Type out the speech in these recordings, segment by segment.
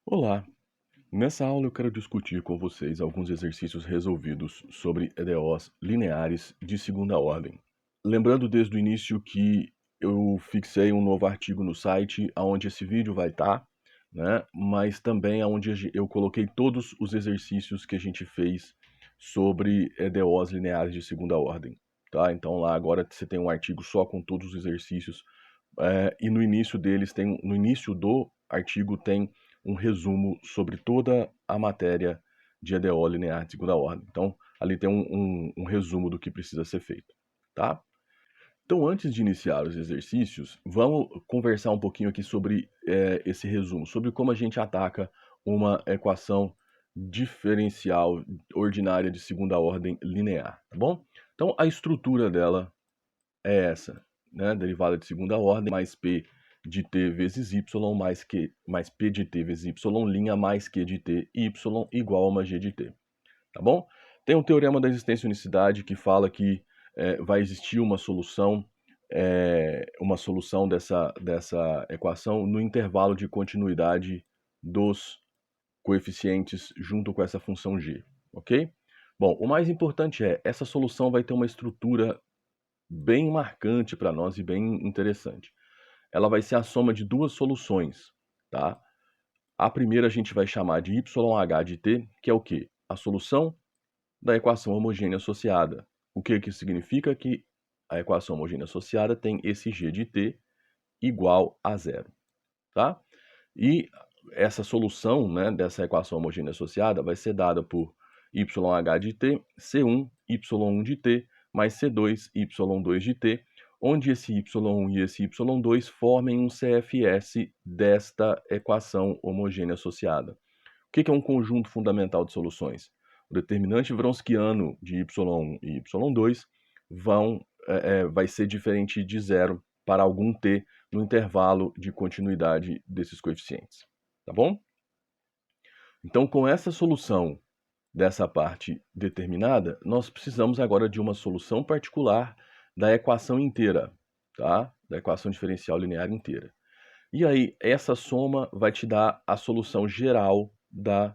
Olá! Nessa aula eu quero discutir com vocês alguns exercícios resolvidos sobre EDOs lineares de segunda ordem. Lembrando desde o início que eu fixei um novo artigo no site, onde esse vídeo vai estar, né? Mas também onde eu coloquei todos os exercícios que a gente fez sobre EDOs lineares de segunda ordem, tá? Então lá agora você tem um artigo só com todos os exercícios e no início do artigo tem um resumo sobre toda a matéria de EDO linear de segunda ordem. Então, ali tem um resumo do que precisa ser feito, tá? Então, antes de iniciar os exercícios, vamos conversar um pouquinho aqui sobre esse resumo, sobre como a gente ataca uma equação diferencial ordinária de segunda ordem linear, tá bom? Então, a estrutura dela é essa, né? Derivada de segunda ordem mais P de t vezes y mais P de t vezes y' mais Q de t y igual a uma g de t, tá bom? Tem um teorema da existência e unicidade que fala que vai existir uma solução dessa equação no intervalo de continuidade dos coeficientes junto com essa função g, ok? Bom, o mais importante essa solução vai ter uma estrutura bem marcante para nós e bem interessante. Ela vai ser a soma de duas soluções, tá? A primeira a gente vai chamar de YH de t, que é o quê? A solução da equação homogênea associada. O que que significa? Que a equação homogênea associada tem esse g de t igual a zero, tá? E essa solução, né, dessa equação homogênea associada vai ser dada por YH de t, C1, Y1 de t, mais C2, Y2 de t, onde esse Y1 e esse Y2 formem um CFS desta equação homogênea associada. O que é um conjunto fundamental de soluções? O determinante wronskiano de Y1 e Y2 vai ser diferente de zero para algum t no intervalo de continuidade desses coeficientes, tá bom? Então, com essa solução dessa parte determinada, nós precisamos agora de uma solução particular da equação inteira, tá? Da equação diferencial linear inteira. E aí, essa soma vai te dar a solução geral da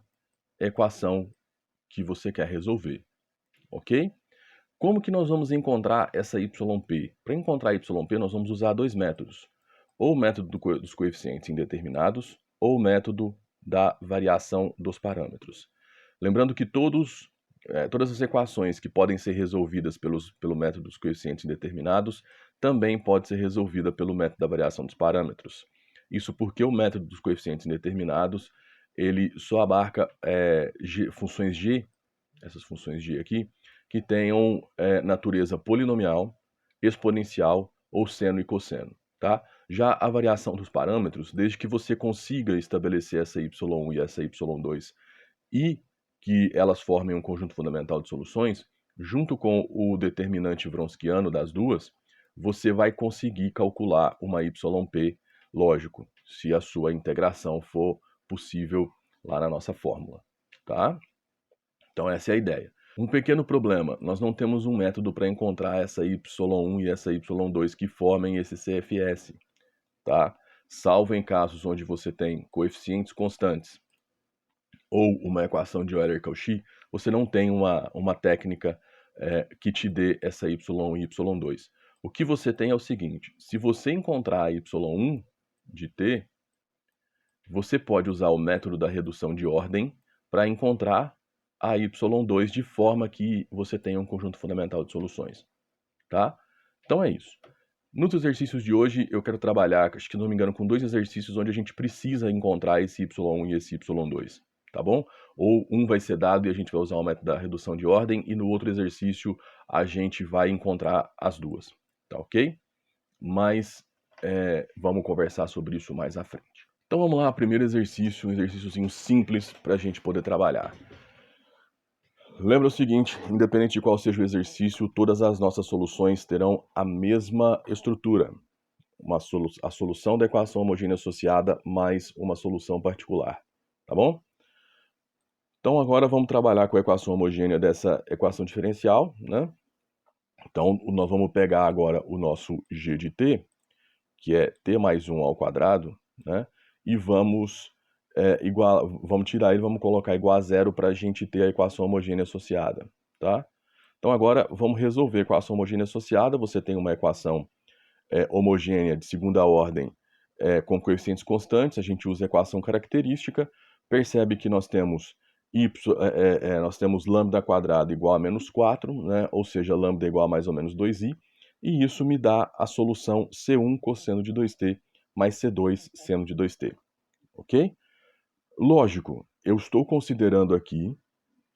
equação que você quer resolver, ok? Como que nós vamos encontrar essa YP? Para encontrar YP, nós vamos usar dois métodos. Ou o método dos coeficientes indeterminados, ou o método da variação dos parâmetros. Lembrando que todas as equações que podem ser resolvidas pelo método dos coeficientes indeterminados também pode ser resolvida pelo método da variação dos parâmetros. Isso porque o método dos coeficientes indeterminados ele só abarca funções g, essas funções g aqui, que tenham natureza polinomial, exponencial ou seno e cosseno, tá? Já a variação dos parâmetros, desde que você consiga estabelecer essa y1 e essa y2 e que elas formem um conjunto fundamental de soluções, junto com o determinante wronskiano das duas, você vai conseguir calcular uma YP, lógico, se a sua integração for possível lá na nossa fórmula, tá? Então essa é a ideia. Um pequeno problema, nós não temos um método para encontrar essa y1 e essa y2 que formem esse CFS, tá? Salvo em casos onde você tem coeficientes constantes ou uma equação de Euler-Cauchy, você não tem uma técnica que te dê essa y1 e y2. O que você tem é o seguinte, se você encontrar a y1 de t, você pode usar o método da redução de ordem para encontrar a y2 de forma que você tenha um conjunto fundamental de soluções, tá? Então é isso. Nos exercícios de hoje eu quero trabalhar, acho que não me engano, com dois exercícios onde a gente precisa encontrar esse y1 e esse y2, tá bom? Ou um vai ser dado e a gente vai usar o método da redução de ordem e no outro exercício a gente vai encontrar as duas, tá ok? Mas vamos conversar sobre isso mais à frente. Então vamos lá, primeiro exercício, um exercíciozinho simples para a gente poder trabalhar. Lembra o seguinte, independente de qual seja o exercício, todas as nossas soluções terão a mesma estrutura. A solução da equação homogênea associada mais uma solução particular, tá bom? Então agora vamos trabalhar com a equação homogênea dessa equação diferencial, né? Então nós vamos pegar agora o nosso g de t, que é t mais 1 ao quadrado, né? E vamos vamos tirar ele, vamos colocar igual a zero para a gente ter a equação homogênea associada, tá? Então agora vamos resolver a equação homogênea associada. Você tem uma equação homogênea de segunda ordem com coeficientes constantes. A gente usa a equação característica, percebe que nós temos nós temos lambda quadrado igual a menos 4, né? Ou seja, lambda igual a mais ou menos 2i, e isso me dá a solução C1 cosseno de 2t mais C2 seno de 2t, ok? Lógico, eu estou considerando aqui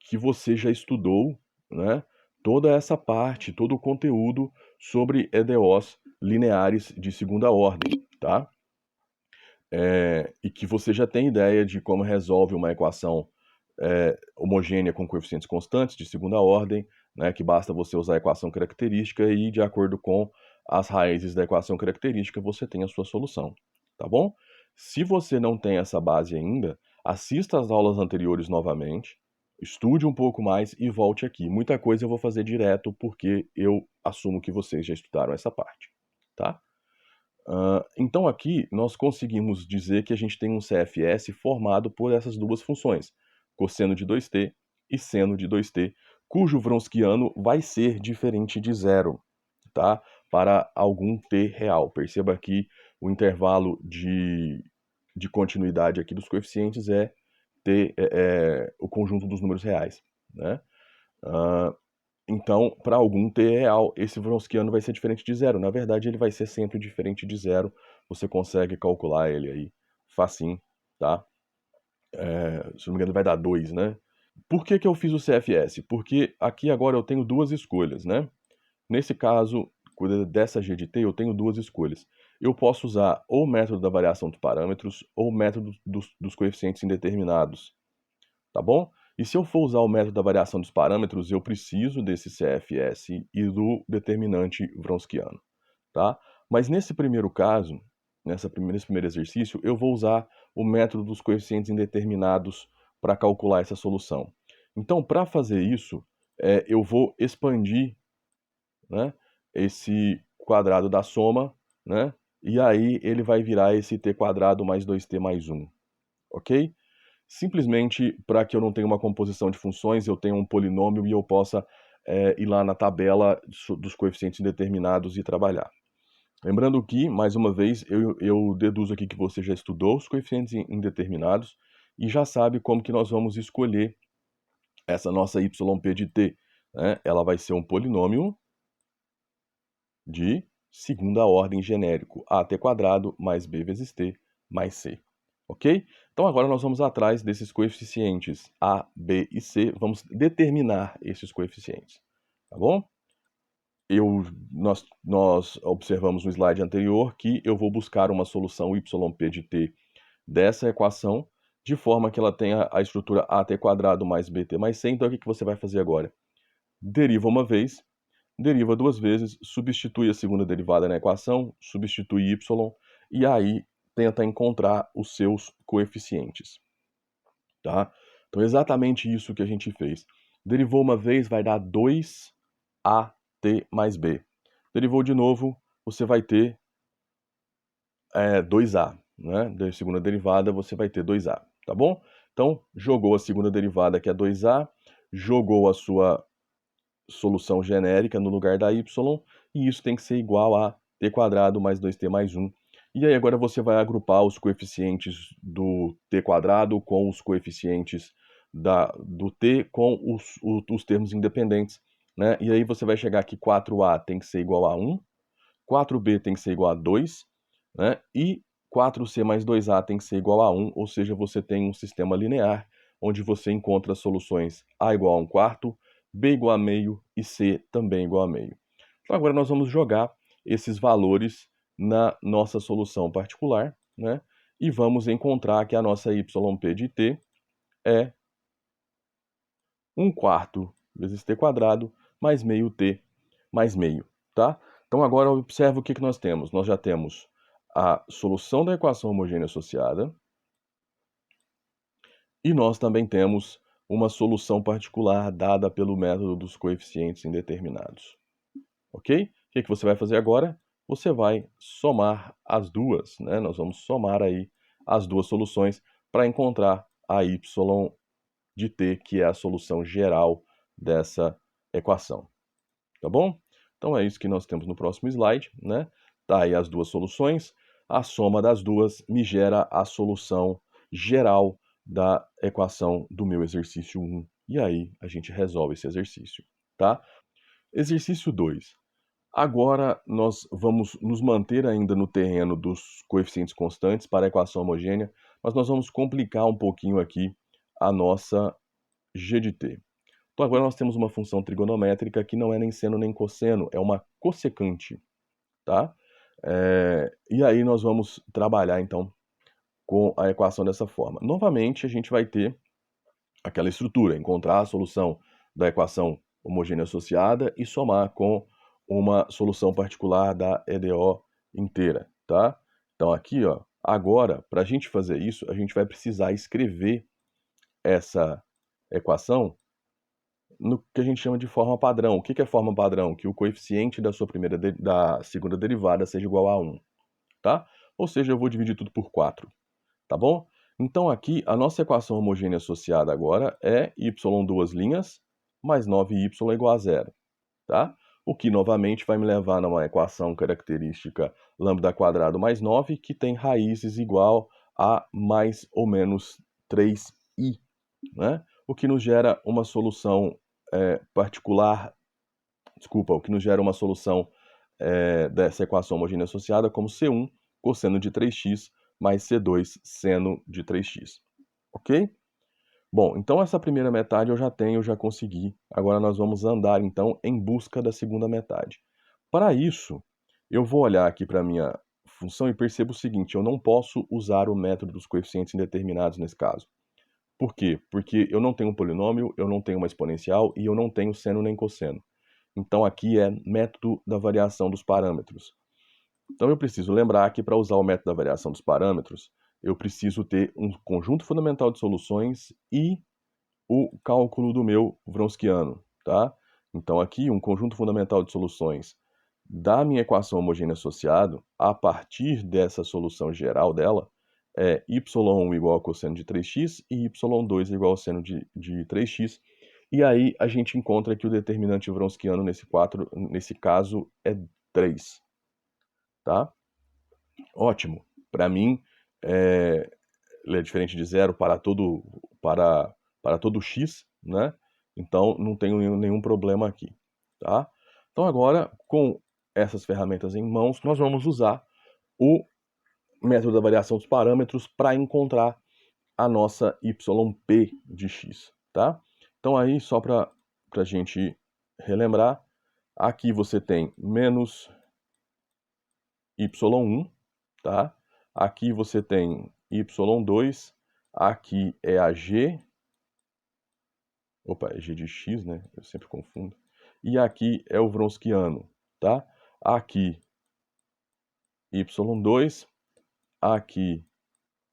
que você já estudou, né, toda essa parte, todo o conteúdo sobre EDOs lineares de segunda ordem, tá? E que você já tem ideia de como resolve uma equação homogênea com coeficientes constantes de segunda ordem, né, que basta você usar a equação característica e, de acordo com as raízes da equação característica, você tem a sua solução, tá bom? Se você não tem essa base ainda, assista às aulas anteriores novamente, estude um pouco mais e volte aqui. Muita coisa eu vou fazer direto porque eu assumo que vocês já estudaram essa parte, tá? Então aqui nós conseguimos dizer que a gente tem um CFS formado por essas duas funções, cosseno de 2t e seno de 2t, cujo Wronskiano vai ser diferente de zero, tá? Para algum t real. Perceba que o intervalo de continuidade aqui dos coeficientes é o conjunto dos números reais, né? Então, para algum t real, esse Wronskiano vai ser diferente de zero. Na verdade, ele vai ser sempre diferente de zero. Você consegue calcular ele aí facinho, tá? Se não me engano, vai dar 2, né? Por que que eu fiz o CFS? Porque aqui agora eu tenho duas escolhas, né? Nesse caso, dessa G de t, eu tenho duas escolhas. Eu posso usar ou o método da variação dos parâmetros ou o método dos coeficientes indeterminados, tá bom? E se eu for usar o método da variação dos parâmetros, eu preciso desse CFS e do determinante Wronskiano, tá? Mas nesse primeiro caso, nesse primeiro exercício, eu vou usar o método dos coeficientes indeterminados para calcular essa solução. Então, para fazer isso, eu vou expandir, né, esse quadrado da soma, né? E aí ele vai virar esse t quadrado mais 2t mais 1, ok? Simplesmente para que eu não tenha uma composição de funções, eu tenha um polinômio e eu possa ir lá na tabela dos coeficientes indeterminados e trabalhar. Lembrando que, mais uma vez, eu deduzo aqui que você já estudou os coeficientes indeterminados e já sabe como que nós vamos escolher essa nossa yp de t, né? Ela vai ser um polinômio de segunda ordem genérico, at quadrado mais b vezes t mais c. Ok? Então agora nós vamos atrás desses coeficientes a, b e c, vamos determinar esses coeficientes, tá bom? Nós observamos no slide anterior que eu vou buscar uma solução yp de t dessa equação, de forma que ela tenha a estrutura at quadrado mais bt mais c. Então o que você vai fazer agora? Deriva uma vez, deriva duas vezes, substitui a segunda derivada na equação, substitui y, e aí tenta encontrar os seus coeficientes, tá? Então, exatamente isso que a gente fez. Derivou uma vez, vai dar 2at mais b. Derivou de novo, você vai ter 2a, né? Da segunda derivada, você vai ter 2a, tá bom? Então, jogou a segunda derivada, que é 2a, jogou a sua solução genérica no lugar da y, e isso tem que ser igual a t quadrado mais 2t mais 1. E aí agora você vai agrupar os coeficientes do t quadrado com os coeficientes do t com os termos independentes, né? E aí você vai chegar que 4a tem que ser igual a 1, 4b tem que ser igual a 2, né? E 4c mais 2a tem que ser igual a 1, ou seja, você tem um sistema linear onde você encontra soluções a igual a 1 quarto, b igual a meio e c também igual a meio. Então agora nós vamos jogar esses valores na nossa solução particular, né? E vamos encontrar que a nossa yp de t é 1 quarto vezes t quadrado mais meio t mais meio, tá? Então agora observa o que nós temos. Nós já temos a solução da equação homogênea associada e nós também temos uma solução particular dada pelo método dos coeficientes indeterminados. Ok? O que você vai fazer agora? Você vai somar as duas, né? Nós vamos somar aí as duas soluções para encontrar a y de t, que é a solução geral dessa equação. Tá bom? Então é isso que nós temos no próximo slide, né? Tá aí as duas soluções. A soma das duas me gera a solução geral da equação do meu exercício 1. E aí a gente resolve esse exercício, tá? Exercício 2. Agora nós vamos nos manter ainda no terreno dos coeficientes constantes para a equação homogênea, mas nós vamos complicar um pouquinho aqui a nossa g de t. Então agora nós temos uma função trigonométrica que não é nem seno nem cosseno, é uma cossecante, tá? E aí nós vamos trabalhar então com a equação dessa forma. Novamente a gente vai ter aquela estrutura, encontrar a solução da equação homogênea associada e somar com uma solução particular da EDO inteira, tá? Então aqui, ó, agora, para a gente fazer isso, a gente vai precisar escrever essa equação no que a gente chama de forma padrão. O que é forma padrão? Que o coeficiente da segunda derivada seja igual a 1, tá? Ou seja, eu vou dividir tudo por 4, tá bom? Então aqui, a nossa equação homogênea associada agora é y duas linhas mais 9y igual a 0, tá? O que novamente vai me levar numa equação característica lambda quadrado mais 9, que tem raízes igual a mais ou menos 3i, né? O que nos gera uma solução particular, o que nos gera uma solução dessa equação homogênea associada como C1 cosseno de 3x mais C2 seno de 3x, ok? Bom, então essa primeira metade eu já tenho, já consegui. Agora nós vamos andar então em busca da segunda metade. Para isso, eu vou olhar aqui para a minha função e percebo o seguinte: eu não posso usar o método dos coeficientes indeterminados nesse caso. Por quê? Porque eu não tenho um polinômio, eu não tenho uma exponencial e eu não tenho seno nem cosseno. Então aqui é método da variação dos parâmetros. Então eu preciso lembrar que para usar o método da variação dos parâmetros, eu preciso ter um conjunto fundamental de soluções e o cálculo do meu Wronskiano, tá? Então aqui um conjunto fundamental de soluções da minha equação homogênea associada, a partir dessa solução geral dela, é y1 igual a cosseno de 3x e y2 igual ao seno de 3x. E aí a gente encontra que o determinante Wronskiano nesse caso é 3, tá? Ótimo. Para mim, ele é diferente de zero para todo x, né? Então não tenho nenhum problema aqui, tá? Então agora, com essas ferramentas em mãos, nós vamos usar o método da variação dos parâmetros para encontrar a nossa yp de x, tá? Então aí, só para a gente relembrar, aqui você tem menos y1, tá? Aqui você tem y2, aqui é a g, é g de x, né? Eu sempre confundo. E aqui é o Wronskiano, tá? Aqui y2, aqui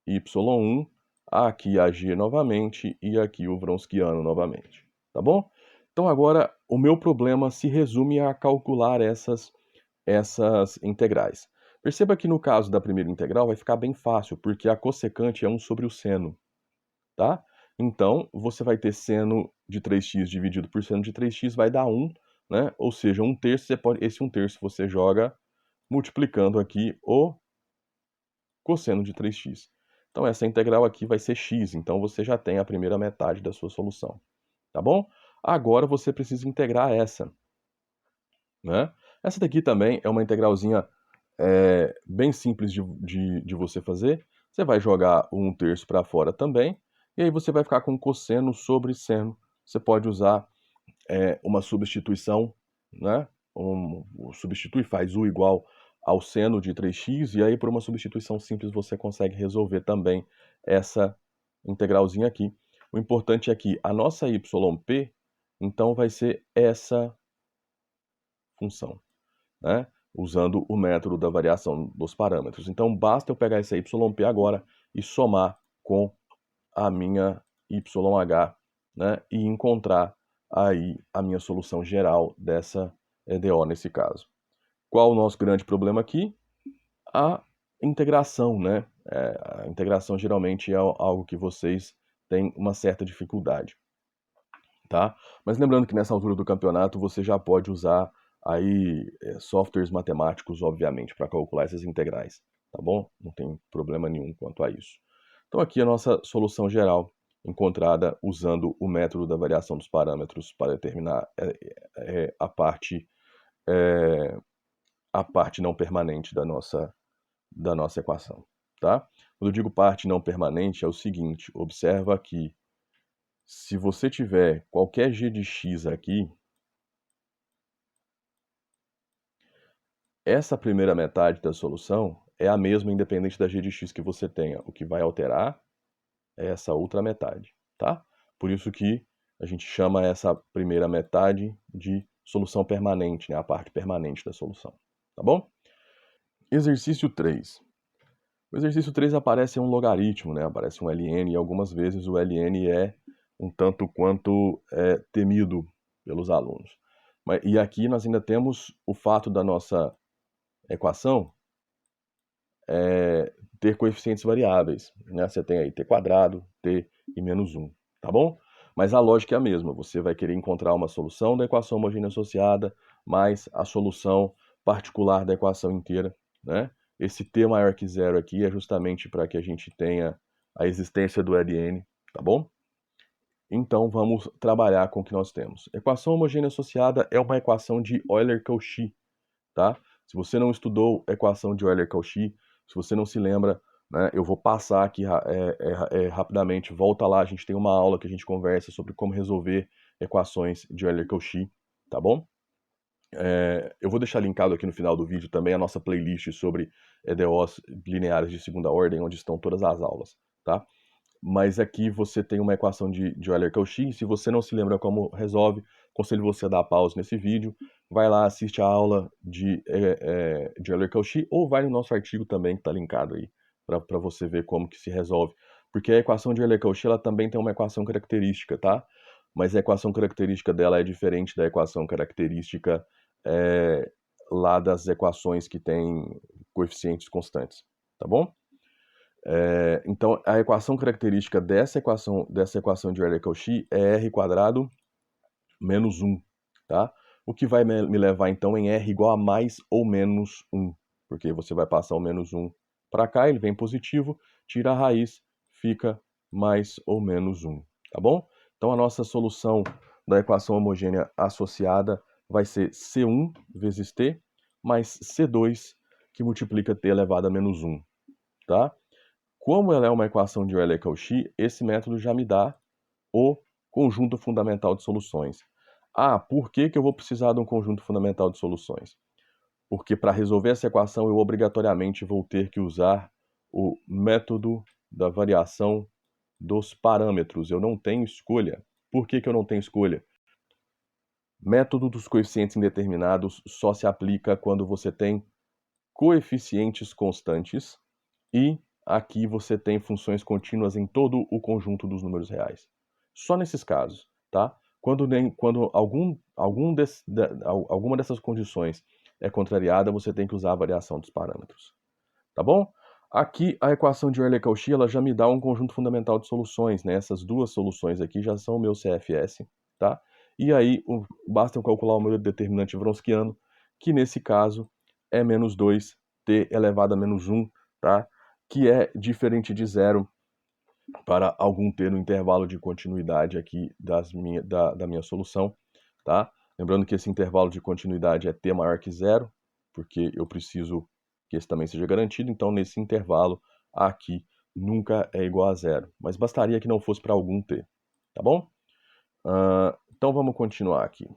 y1, aqui a g novamente e aqui o Wronskiano novamente, tá bom? Então agora o meu problema se resume a calcular essas integrais. Perceba que no caso da primeira integral vai ficar bem fácil, porque a cossecante é 1 sobre o seno, tá? Então, você vai ter seno de 3x dividido por seno de 3x vai dar 1, né? Ou seja, 1/3, esse 1/3 você joga multiplicando aqui o cosseno de 3x. Então, essa integral aqui vai ser x, então você já tem a primeira metade da sua solução, tá bom? Agora você precisa integrar essa, né? Essa daqui também é uma integralzinha bem simples de você fazer. Você vai jogar o 1/3 para fora também, e aí você vai ficar com cosseno sobre seno. Você pode usar uma substituição, né? Substitui, faz u igual ao seno de 3x, e aí por uma substituição simples você consegue resolver também essa integralzinha aqui. O importante é que a nossa yp, então, vai ser essa função, né? Usando o método da variação dos parâmetros. Então, basta eu pegar essa yp agora e somar com a minha YH, né? E encontrar aí a minha solução geral dessa EDO nesse caso. Qual o nosso grande problema aqui? A integração, né? A integração geralmente é algo que vocês têm uma certa dificuldade, tá? Mas lembrando que nessa altura do campeonato você já pode usar aí softwares matemáticos, obviamente, para calcular essas integrais, tá bom? Não tem problema nenhum quanto a isso. Então aqui a nossa solução geral, encontrada usando o método da variação dos parâmetros para determinar é, a parte não permanente da nossa equação, tá? Quando eu digo parte não permanente, é o seguinte, observa aqui, se você tiver qualquer g de x aqui, essa primeira metade da solução é a mesma independente da g de x que você tenha. O que vai alterar é essa outra metade, tá? Por isso que a gente chama essa primeira metade de solução permanente, né? A parte permanente da solução, tá bom? Exercício 3. O exercício 3 aparece um logaritmo, né? Aparece um ln, e algumas vezes o ln é um tanto quanto temido pelos alunos. E aqui nós ainda temos o fato da nossa equação ter coeficientes variáveis, né? Você tem aí t quadrado, t e menos 1, tá bom? Mas a lógica é a mesma, você vai querer encontrar uma solução da equação homogênea associada mais a solução particular da equação inteira, né? Esse t maior que zero aqui é justamente para que a gente tenha a existência do ln, tá bom? Então vamos trabalhar com o que nós temos. Equação homogênea associada é uma equação de Euler-Cauchy, tá? Se você não estudou equação de Euler-Cauchy, se você não se lembra, né, eu vou passar aqui rapidamente, volta lá, a gente tem uma aula que a gente conversa sobre como resolver equações de Euler-Cauchy, tá bom? Eu vou deixar linkado aqui no final do vídeo também a nossa playlist sobre EDOs lineares de segunda ordem, onde estão todas as aulas, tá? Mas aqui você tem uma equação de Euler-Cauchy. Se você não se lembra como resolve, aconselho você a dar pause nesse vídeo, vai lá, assiste a aula de Euler-Cauchy, ou vai no nosso artigo também, que está linkado aí, para você ver como que se resolve. Porque a equação de Euler-Cauchy, ela também tem uma equação característica, tá? Mas a equação característica dela é diferente da equação característica lá das equações que têm coeficientes constantes, tá bom? Então, a equação característica dessa equação de Euler-Cauchy é r quadrado menos 1, tá? O que vai me levar, então, em r igual a mais ou menos 1, porque você vai passar o menos 1 para cá, ele vem positivo, tira a raiz, fica mais ou menos 1, tá bom? Então, a nossa solução da equação homogênea associada vai ser C1 vezes T, mais C2, que multiplica T elevado a menos 1, tá? Como ela é uma equação de Euler-Cauchy, esse método já me dá o conjunto fundamental de soluções. Ah, por que eu vou precisar de um conjunto fundamental de soluções? Porque para resolver essa equação eu obrigatoriamente vou ter que usar o método da variação dos parâmetros. Eu não tenho escolha. Por que eu não tenho escolha? Método dos coeficientes indeterminados só se aplica quando você tem coeficientes constantes e aqui você tem funções contínuas em todo o conjunto dos números reais. Só nesses casos, tá? Quando alguma dessas condições é contrariada, você tem que usar a variação dos parâmetros, tá bom? Aqui a equação de Euler-Cauchy ela já me dá um conjunto fundamental de soluções, né? Essas duas soluções aqui já são o meu CFS, tá? E aí basta eu calcular o meu determinante wronskiano, que nesse caso é menos 2t elevado a menos 1, tá? Que é diferente de zero para algum t no intervalo de continuidade aqui da minha solução, tá? Lembrando que esse intervalo de continuidade é t maior que zero, porque eu preciso que esse também seja garantido, então nesse intervalo aqui nunca é igual a zero, mas bastaria que não fosse para algum t, tá bom? Então vamos continuar aqui.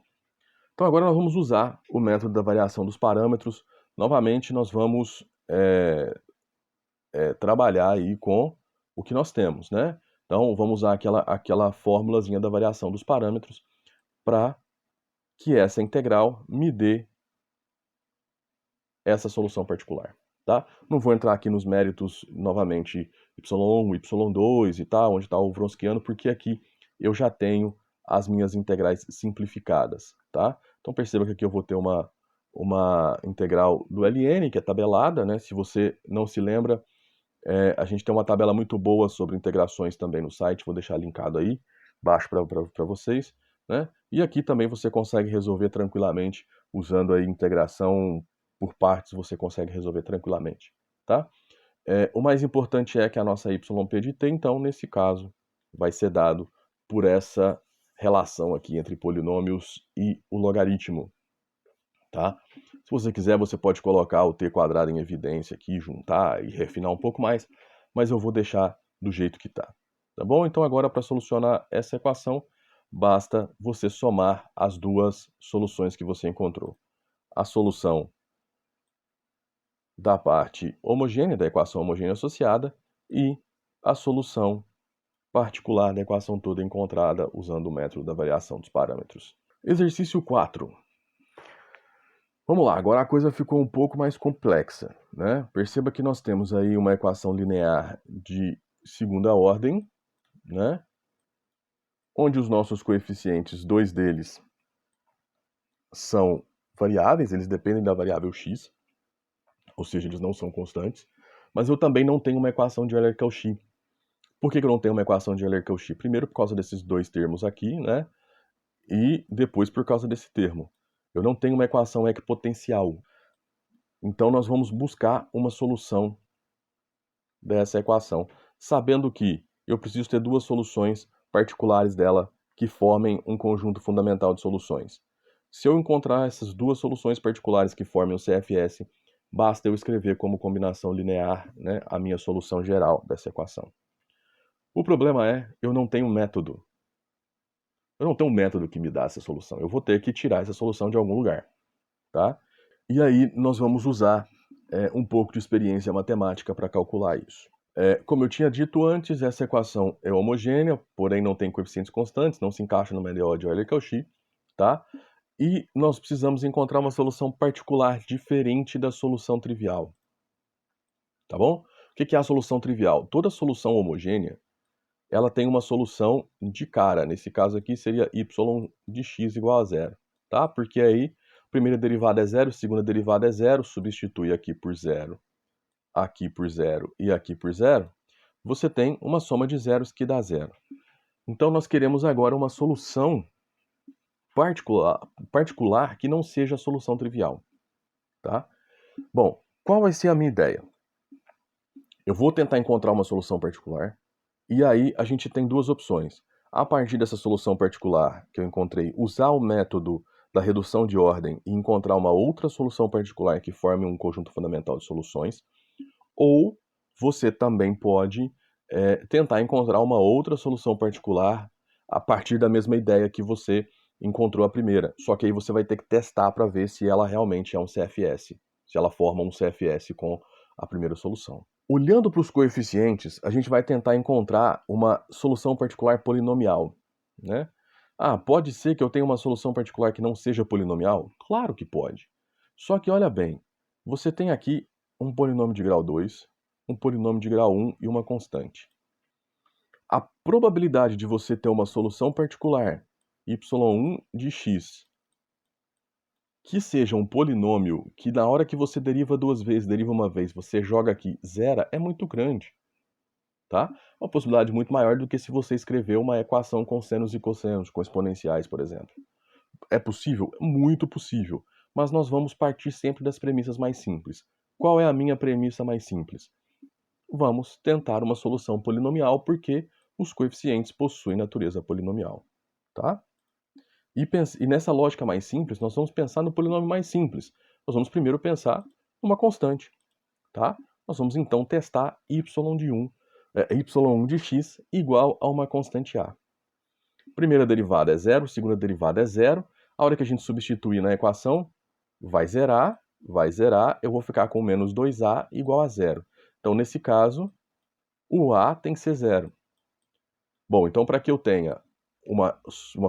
Então agora nós vamos usar o método da variação dos parâmetros. Novamente nós vamos trabalhar aí com o que nós temos, né? Então vamos usar aquela formulazinha da variação dos parâmetros para que essa integral me dê essa solução particular, tá? Não vou entrar aqui nos méritos novamente y1, y2 e tal, onde está o wronskiano, porque aqui eu já tenho as minhas integrais simplificadas, tá? Então perceba que aqui eu vou ter uma integral do ln, que é tabelada, né? Se você não se lembra, A gente tem uma tabela muito boa sobre integrações também no site, vou deixar linkado aí, baixo para vocês, né? E aqui também você consegue resolver tranquilamente, usando aí integração por partes, você consegue resolver tranquilamente, tá? O mais importante é que a nossa YP de t, então, nesse caso, vai ser dado por essa relação aqui entre polinômios e o logaritmo, tá? Se você quiser, você pode colocar o t quadrado em evidência aqui, juntar e refinar um pouco mais, mas eu vou deixar do jeito que tá. Tá bom? Então agora para solucionar essa equação, basta você somar as duas soluções que você encontrou. A solução da parte homogênea, da equação homogênea associada, e a solução particular da equação toda encontrada usando o método da variação dos parâmetros. Exercício 4. Vamos lá, agora a coisa ficou um pouco mais complexa, né? Perceba que nós temos aí uma equação linear de segunda ordem, né? Onde os nossos coeficientes, dois deles, são variáveis, eles dependem da variável x, ou seja, eles não são constantes. Mas eu também não tenho uma equação de Euler-Cauchy. Por que eu não tenho uma equação de Euler-Cauchy? Primeiro por causa desses dois termos aqui, né? E depois por causa desse termo. Eu não tenho uma equação equipotencial. Então nós vamos buscar uma solução dessa equação, sabendo que eu preciso ter duas soluções particulares dela que formem um conjunto fundamental de soluções. Se eu encontrar essas duas soluções particulares que formem o CFS, basta eu escrever como combinação linear, né, a minha solução geral dessa equação. O problema é, eu não tenho método. Eu não tenho um método que me dá essa solução. Eu vou ter que tirar essa solução de algum lugar, tá? E aí nós vamos usar um pouco de experiência matemática para calcular isso. Como eu tinha dito antes, essa equação é homogênea, porém não tem coeficientes constantes, não se encaixa no MDO de Euler-Cauchy, tá? E nós precisamos encontrar uma solução particular diferente da solução trivial, tá bom? O que é a solução trivial? Toda solução homogênea, ela tem uma solução de cara. Nesse caso aqui seria y de x igual a zero, tá? Porque aí, primeira derivada é zero, segunda derivada é zero, substitui aqui por zero e aqui por zero, você tem uma soma de zeros que dá zero. Então nós queremos agora uma solução particular que não seja a solução trivial, tá? Bom, qual vai ser a minha ideia? Eu vou tentar encontrar uma solução particular, e aí a gente tem duas opções. A partir dessa solução particular que eu encontrei, usar o método da redução de ordem e encontrar uma outra solução particular que forme um conjunto fundamental de soluções, ou você também pode tentar encontrar uma outra solução particular a partir da mesma ideia que você encontrou a primeira. Só que aí você vai ter que testar para ver se ela realmente é um CFS, se ela forma um CFS com a primeira solução. Olhando para os coeficientes, a gente vai tentar encontrar uma solução particular polinomial, né? Ah, pode ser que eu tenha uma solução particular que não seja polinomial? Claro que pode. Só que olha bem, você tem aqui um polinômio de grau 2, um polinômio de grau 1 e uma constante. A probabilidade de você ter uma solução particular y1 de x que seja um polinômio que na hora que você deriva duas vezes, deriva uma vez, você joga aqui zero, é muito grande, tá? Uma possibilidade muito maior do que se você escrever uma equação com senos e cossenos, com exponenciais, por exemplo. É possível? Muito possível. Mas nós vamos partir sempre das premissas mais simples. Qual é a minha premissa mais simples? Vamos tentar uma solução polinomial porque os coeficientes possuem natureza polinomial, tá? E nessa lógica mais simples, nós vamos pensar no polinômio mais simples. Nós vamos primeiro pensar numa constante, tá? Nós vamos então testar y1 de x igual a uma constante a. Primeira derivada é zero, segunda derivada é zero. A hora que a gente substituir na equação, vai zerar, eu vou ficar com menos 2a igual a zero. Então, nesse caso, o a tem que ser zero. Bom, então para que eu tenha uma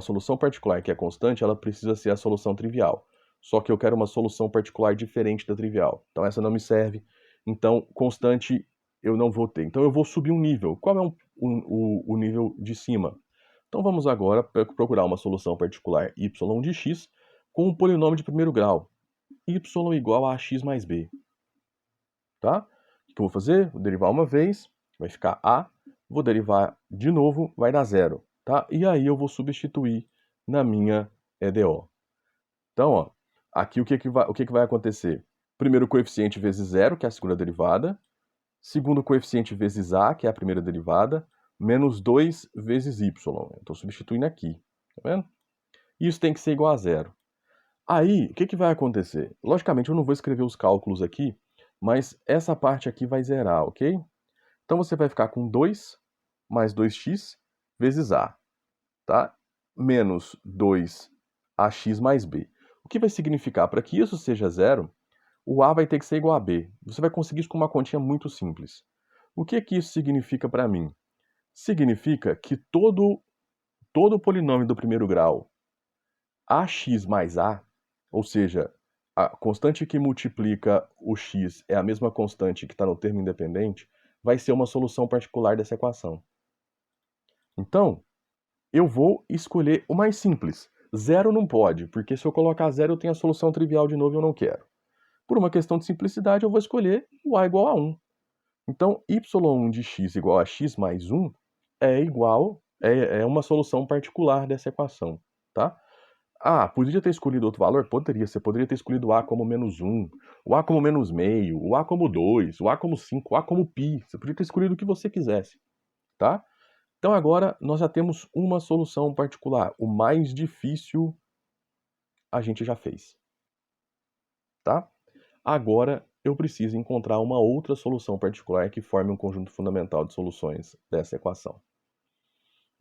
solução particular que é constante, ela precisa ser a solução trivial. Só que eu quero uma solução particular diferente da trivial. Então essa não me serve. Então, constante eu não vou ter. Então eu vou subir um nível. Qual é o nível de cima? Então vamos agora procurar uma solução particular y de x com um polinômio de primeiro grau. Y igual a x mais b. Tá? que eu vou fazer? Vou derivar uma vez, vai ficar A. Vou derivar de novo, vai dar 0. Tá? E aí eu vou substituir na minha EDO. Então, ó, aqui o que vai acontecer? Primeiro coeficiente vezes 0, que é a segunda derivada. Segundo coeficiente vezes A, que é a primeira derivada. Menos 2 vezes Y. Estou substituindo aqui. Tá vendo? Isso tem que ser igual a 0. Aí, o que vai acontecer? Logicamente, eu não vou escrever os cálculos aqui, mas essa parte aqui vai zerar, ok? Então, você vai ficar com 2 mais 2x vezes A, tá? Menos 2ax mais b. O que vai significar? Para que isso seja zero, o A vai ter que ser igual a B. Você vai conseguir isso com uma continha muito simples. O que isso significa para mim? Significa que todo polinômio do primeiro grau, ax mais A, ou seja, a constante que multiplica o x é a mesma constante que está no termo independente, vai ser uma solução particular dessa equação. Então, eu vou escolher o mais simples. Zero não pode, porque se eu colocar zero eu tenho a solução trivial de novo e eu não quero. Por uma questão de simplicidade, eu vou escolher o A igual a 1. Então, y1 de x igual a x mais 1 é uma solução particular dessa equação, tá? Ah, poderia ter escolhido outro valor? Poderia. Você poderia ter escolhido o A como menos 1, o A como menos meio, o A como 2, o A como 5, o A como π. Você poderia ter escolhido o que você quisesse, tá? Então agora nós já temos uma solução particular. O mais difícil a gente já fez, tá? Agora eu preciso encontrar uma outra solução particular que forme um conjunto fundamental de soluções dessa equação.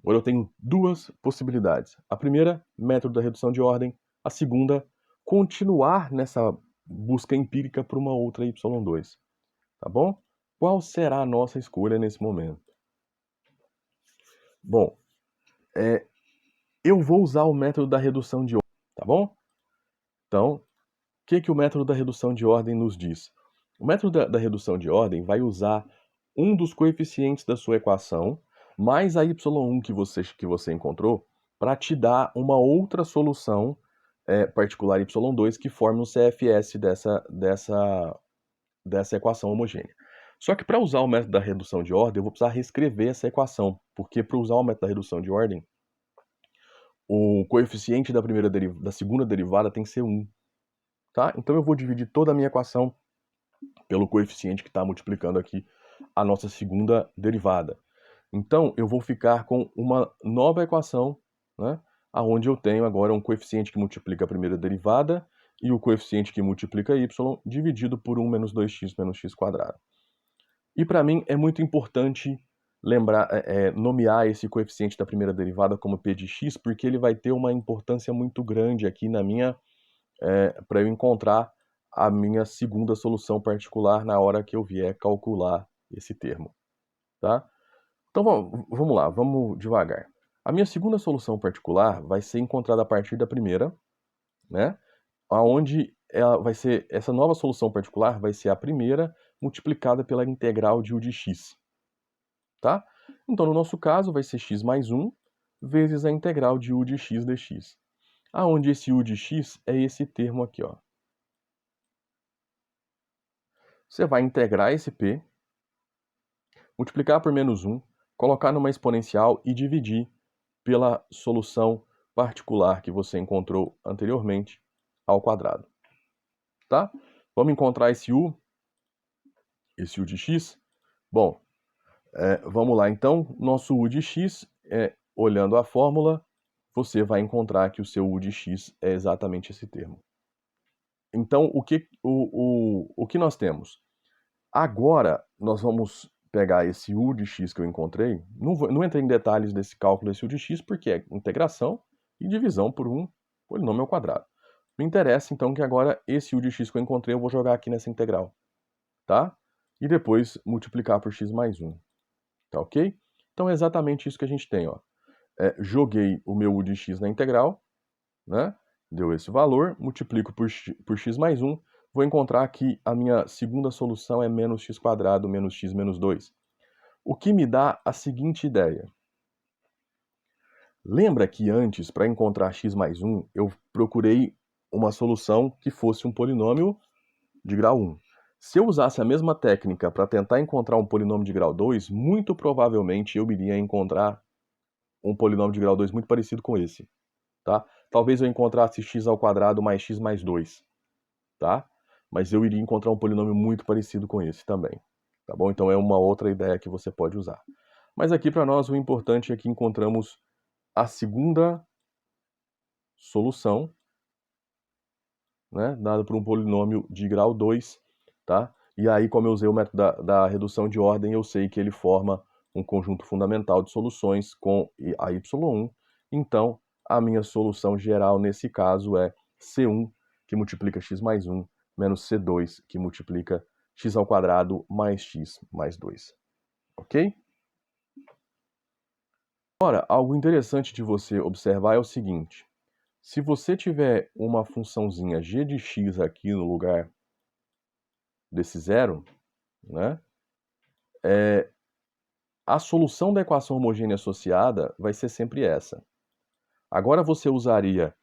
Agora eu tenho duas possibilidades. A primeira, método da redução de ordem. A segunda, continuar nessa busca empírica por uma outra y2. Tá bom? Qual será a nossa escolha nesse momento? Bom, eu vou usar o método da redução de ordem, tá bom? Então, o que o método da redução de ordem nos diz? O método da redução de ordem vai usar um dos coeficientes da sua equação mais a y1 que você encontrou para te dar uma outra solução particular y2 que forme um CFS dessa equação homogênea. Só que para usar o método da redução de ordem, eu vou precisar reescrever essa equação, porque para usar o método da redução de ordem, o coeficiente da segunda derivada tem que ser 1. Tá? Então eu vou dividir toda a minha equação pelo coeficiente que está multiplicando aqui a nossa segunda derivada. Então eu vou ficar com uma nova equação, né, onde eu tenho agora um coeficiente que multiplica a primeira derivada e o coeficiente que multiplica y dividido por 1 menos 2x menos x quadrado. E para mim é muito importante lembrar, nomear esse coeficiente da primeira derivada como p de x, porque ele vai ter uma importância muito grande aqui na minha para eu encontrar a minha segunda solução particular na hora que eu vier calcular esse termo, tá? Então vamos lá, vamos devagar. A minha segunda solução particular vai ser encontrada a partir da primeira, né? Aonde ela vai ser, essa nova solução particular vai ser a primeira multiplicada pela integral de u de x, tá? Então no nosso caso vai ser x mais 1 vezes a integral de u de x dx. Aonde esse u de x é esse termo aqui, ó. Você vai integrar esse p, multiplicar por menos 1, colocar numa exponencial e dividir pela solução particular que você encontrou anteriormente ao quadrado. Tá? Vamos encontrar esse u de x? Bom, vamos lá então. Nosso u de x, olhando a fórmula, você vai encontrar que o seu u de x é exatamente esse termo. Então, o que nós temos? Agora, nós vamos pegar esse u de x que eu encontrei. Não entrei em detalhes desse cálculo desse u de x, porque é integração e divisão por um polinômio ao quadrado. Me interessa, então, que agora esse u de x que eu encontrei, eu vou jogar aqui nessa integral, tá? E depois multiplicar por x mais 1, tá ok? Então, é exatamente isso que a gente tem, ó. Joguei o meu u de x na integral, né? Deu esse valor, multiplico por x mais 1, vou encontrar que a minha segunda solução é menos x quadrado menos x menos 2. O que me dá a seguinte ideia. Lembra que antes, para encontrar x mais 1, eu procurei uma solução que fosse um polinômio de grau 1. Se eu usasse a mesma técnica para tentar encontrar um polinômio de grau 2, muito provavelmente eu iria encontrar um polinômio de grau 2 muito parecido com esse, tá? Talvez eu encontrasse x ao quadrado mais x mais 2, tá? Mas eu iria encontrar um polinômio muito parecido com esse também, tá bom? Então é uma outra ideia que você pode usar. Mas aqui para nós o importante é que encontramos a segunda solução, né, dada por um polinômio de grau 2, tá? E aí, como eu usei o método da redução de ordem, eu sei que ele forma um conjunto fundamental de soluções com a y1. Então, a minha solução geral nesse caso é C1, que multiplica x mais 1, menos C2, que multiplica x ao quadrado mais x mais 2. Ok? Agora, algo interessante de você observar é o seguinte. Se você tiver uma funçãozinha g de x aqui no lugar desse zero, né, a solução da equação homogênea associada vai ser sempre essa. Agora você usaria,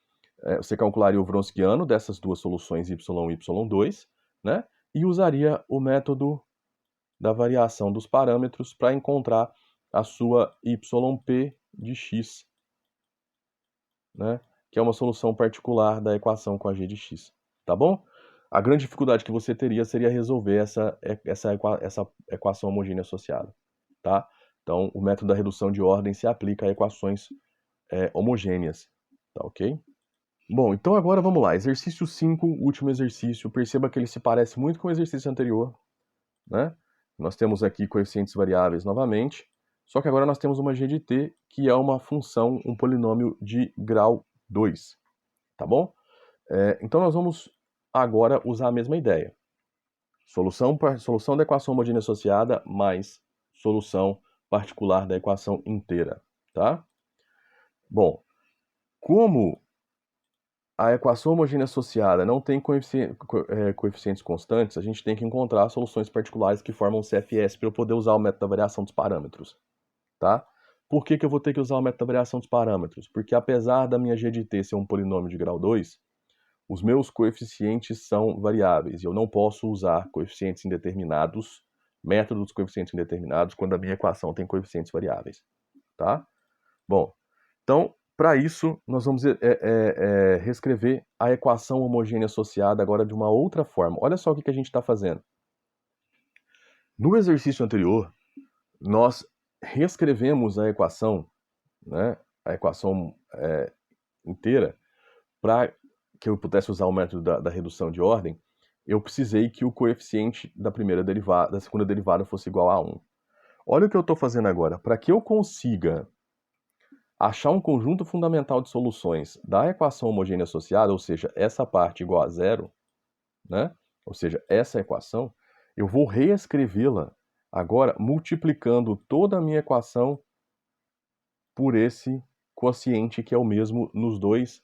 você calcularia o Wronskiano dessas duas soluções y1 e y2, né, e usaria o método da variação dos parâmetros para encontrar a sua yp de x, né, que é uma solução particular da equação com a g de x, tá bom? A grande dificuldade que você teria seria resolver essa equação homogênea associada, tá? Então, o método da redução de ordem se aplica a equações homogêneas, tá ok? Bom, então agora vamos lá. Exercício 5, último exercício. Perceba que ele se parece muito com o exercício anterior, né? Nós temos aqui coeficientes variáveis novamente, só que agora nós temos uma g de t, que é uma função, um polinômio de grau 2, tá bom? Então nós vamos agora usar a mesma ideia. Solução da equação homogênea associada mais solução particular da equação inteira, tá? Bom, como a equação homogênea associada não tem coeficientes constantes, a gente tem que encontrar soluções particulares que formam CFS para eu poder usar o método da variação dos parâmetros, tá? Por que eu vou ter que usar o método da variação dos parâmetros? Porque apesar da minha g de t ser um polinômio de grau 2, os meus coeficientes são variáveis e eu não posso usar coeficientes indeterminados, método dos coeficientes indeterminados, quando a minha equação tem coeficientes variáveis, tá? Bom, então, para isso, nós vamos reescrever a equação homogênea associada agora de uma outra forma. Olha só o que a gente está fazendo. No exercício anterior, nós reescrevemos a equação, né, a equação inteira, para que eu pudesse usar o método da redução de ordem, eu precisei que o coeficiente da segunda derivada fosse igual a 1. Olha o que eu estou fazendo agora. Para que eu consiga achar um conjunto fundamental de soluções da equação homogênea associada, ou seja, essa parte igual a zero, né? Ou seja, essa equação, eu vou reescrevê-la agora multiplicando toda a minha equação por esse quociente que é o mesmo nos dois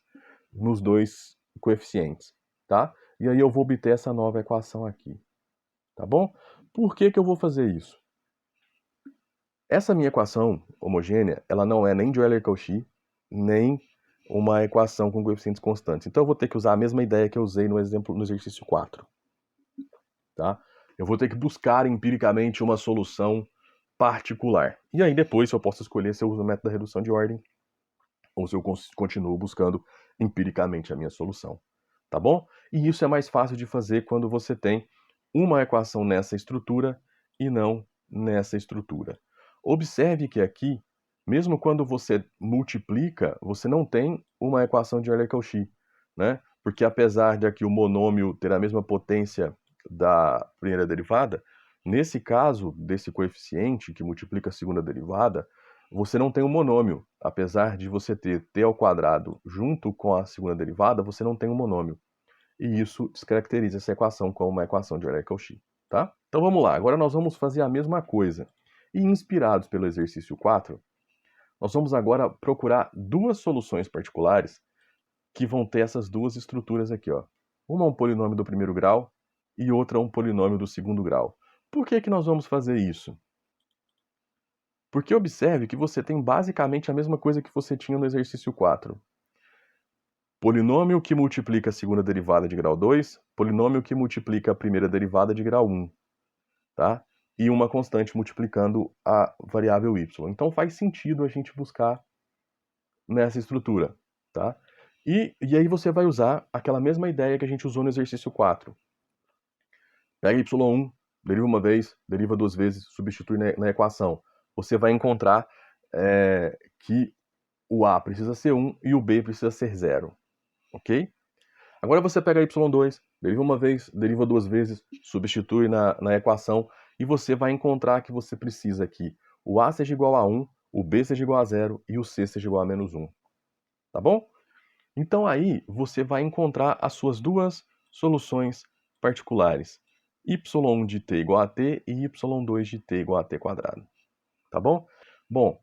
coeficientes, tá? E aí eu vou obter essa nova equação aqui, tá bom? Por que eu vou fazer isso? Essa minha equação homogênea, ela não é nem de Euler-Cauchy, nem uma equação com coeficientes constantes. Então eu vou ter que usar a mesma ideia que eu usei no exercício 4. Tá? Eu vou ter que buscar empiricamente uma solução particular. E aí depois eu posso escolher se eu uso o método da redução de ordem ou se eu continuo buscando empiricamente a minha solução. Tá bom? E isso é mais fácil de fazer quando você tem uma equação nessa estrutura e não nessa estrutura. Observe que aqui, mesmo quando você multiplica, você não tem uma equação de Euler-Cauchy, né? Porque apesar de aqui o monômio ter a mesma potência da primeira derivada, nesse caso desse coeficiente que multiplica a segunda derivada, você não tem um monômio. Apesar de você ter t ao quadrado junto com a segunda derivada, você não tem um monômio. E isso descaracteriza essa equação como uma equação de Euler-Cauchy, tá? Então vamos lá, agora nós vamos fazer a mesma coisa. E inspirados pelo exercício 4, nós vamos agora procurar duas soluções particulares que vão ter essas duas estruturas aqui, ó. Uma é um polinômio do primeiro grau e outra é um polinômio do segundo grau. Por que nós vamos fazer isso? Porque observe que você tem basicamente a mesma coisa que você tinha no exercício 4. polinômio que multiplica a segunda derivada de grau 2, polinômio que multiplica a primeira derivada de grau 1, tá? E uma constante multiplicando a variável y. Então faz sentido a gente buscar nessa estrutura, tá? E aí você vai usar aquela mesma ideia que a gente usou no exercício 4. Pega y1, deriva uma vez, deriva duas vezes, substitui na equação. Você vai encontrar que o a precisa ser 1 e o b precisa ser 0, ok? Agora você pega y2, deriva uma vez, deriva duas vezes, substitui na equação e você vai encontrar que você precisa que o a seja igual a 1, o b seja igual a 0 e o c seja igual a menos 1. Tá bom? Então aí você vai encontrar as suas duas soluções particulares. y1 de t igual a t e y2 de t igual a t quadrado. Tá bom? Bom,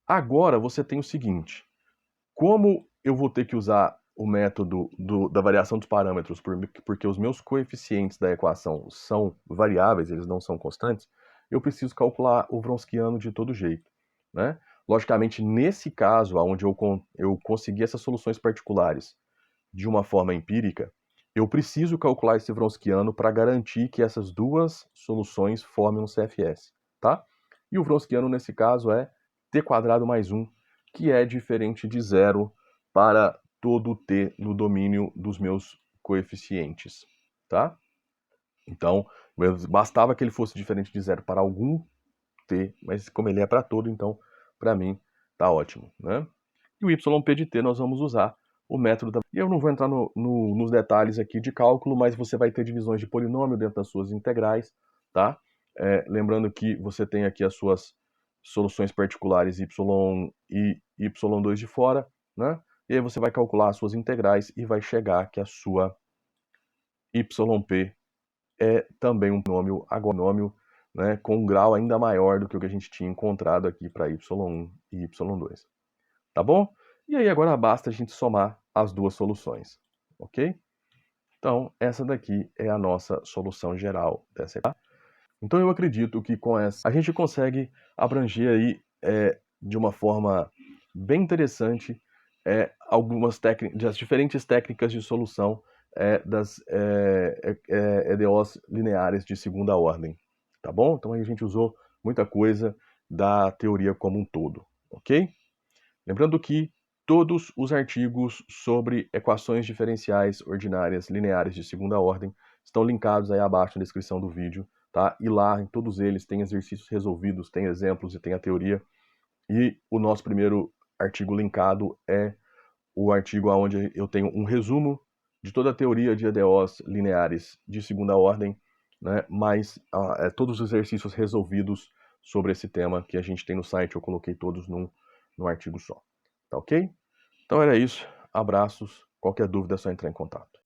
agora você tem o seguinte. Como eu vou ter que usar o método da variação dos parâmetros, porque os meus coeficientes da equação são variáveis, eles não são constantes, eu preciso calcular o Wronskiano de todo jeito, né? Logicamente, nesse caso, onde eu consegui essas soluções particulares de uma forma empírica, eu preciso calcular esse Wronskiano para garantir que essas duas soluções formem um CFS, tá? E o Wronskiano, nesse caso, é t quadrado mais 1, que é diferente de zero para todo t no domínio dos meus coeficientes, tá? Então, bastava que ele fosse diferente de zero para algum t, mas como ele é para todo, então, para mim, tá ótimo, né? E o yp de t nós vamos usar o método da... E eu não vou entrar nos detalhes aqui de cálculo, mas você vai ter divisões de polinômio dentro das suas integrais, tá? Lembrando que você tem aqui as suas soluções particulares y e y2 de fora, né? E aí você vai calcular as suas integrais e vai chegar que a sua yp é também um polinômio, né, com um grau ainda maior do que o que a gente tinha encontrado aqui para y1 e y2. Tá bom? E aí agora basta a gente somar as duas soluções, ok? Então, essa daqui é a nossa solução geral dessa equação. Então eu acredito que com essa a gente consegue abranger aí de uma forma bem interessante algumas das diferentes técnicas de solução das EDOs lineares de segunda ordem, tá bom? Então aí a gente usou muita coisa da teoria como um todo, ok? Lembrando que todos os artigos sobre equações diferenciais ordinárias lineares de segunda ordem estão linkados aí abaixo na descrição do vídeo, tá? E lá, em todos eles, tem exercícios resolvidos, tem exemplos e tem a teoria. E o nosso primeiro artigo linkado é o artigo onde eu tenho um resumo de toda a teoria de EDOs lineares de segunda ordem, né? Mais todos os exercícios resolvidos sobre esse tema que a gente tem no site, eu coloquei todos num artigo só. Tá ok? Então era isso. Abraços. Qualquer dúvida é só entrar em contato.